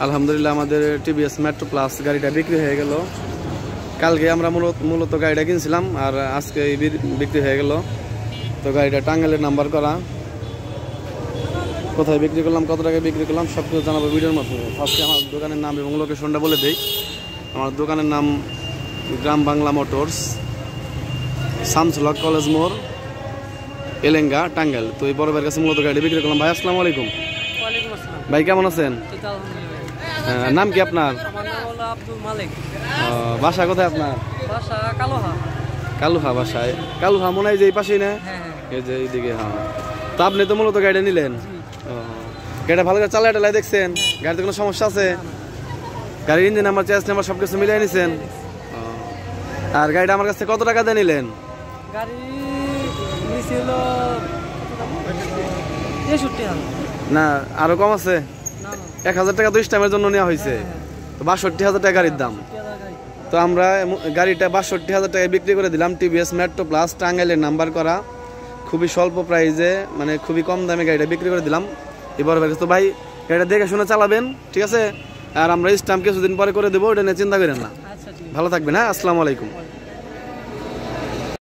আলহামদুলিল্লাহ আমাদের TVS metro plus গাড়িটা বিক্রি হয়ে গেল। কালকে আমরা মূলত গাড়িটা কিনছিলাম আর আজকে বিক্রি হয়ে গেল। তো গাড়িটা টাঙ্গাইলের নাম্বার করা। কোথায় বিক্রি করলাম, কত টাকায় বিক্রি করলাম সব কিছু জানাবো ভিডিওর মাধ্যমে। ফার্স্টে আমার দোকানের নাম এবং লোকেশনটা বলে দিই। আমার দোকানের নাম গ্রাম বাংলা মোটরস, শামসুল হক কলেজ মোড়, এলেঙ্গা, টাঙ্গাইল। তো এই বড় ভাইয়ের কাছে মূলত গাড়ি বিক্রি করলাম। ভাই আসসালামু আলাইকুম। ভাই কেমন আছেন? নাম কি আপনার? বাসা কোথায় আপনার? কালুহা বাসায়। কালুহা মনে হয় যে এই পাশেই না, এই যে এইদিকে। হ্যাঁ, তো আপনি তো মূলত গাড়িটা নিলেন। গাড়িটা ভালো করে চালায় টালায় দেখছেন? গাড়িতে কোনো সমস্যা আছে? গাড়ির ইঞ্জিন নাম্বার, চেস নাম্বার সবকিছু মিলিয়ে নিছেন? আর গাড়িটা আমার কাছে কত টাকা দিয়ে নিলেন? না আরো কম আছে? 1000 টাকা তো স্ট্যাম্পের জন্য নেওয়া হয়েছে। তো 62,000 টাকা গাড়ির দাম। তো আমরা গাড়িটা 62,000 টাকায় বিক্রি করে দিলাম। টিভিএস মেট্রো প্লাস, টাঙ্গাইলের নাম্বার করা, খুবই স্বল্প প্রাইসে, মানে খুবই কম দামে গাড়িটা বিক্রি করে দিলাম। এবার তো ভাই গাড়িটা দেখে শুনে চালাবেন, ঠিক আছে? আর আমরা স্ট্যাম্প কিছুদিন পরে করে দেবো, ওটা নিয়ে চিন্তা করেন না। ভালো থাকবেন। হ্যাঁ, আসসালামু আলাইকুম।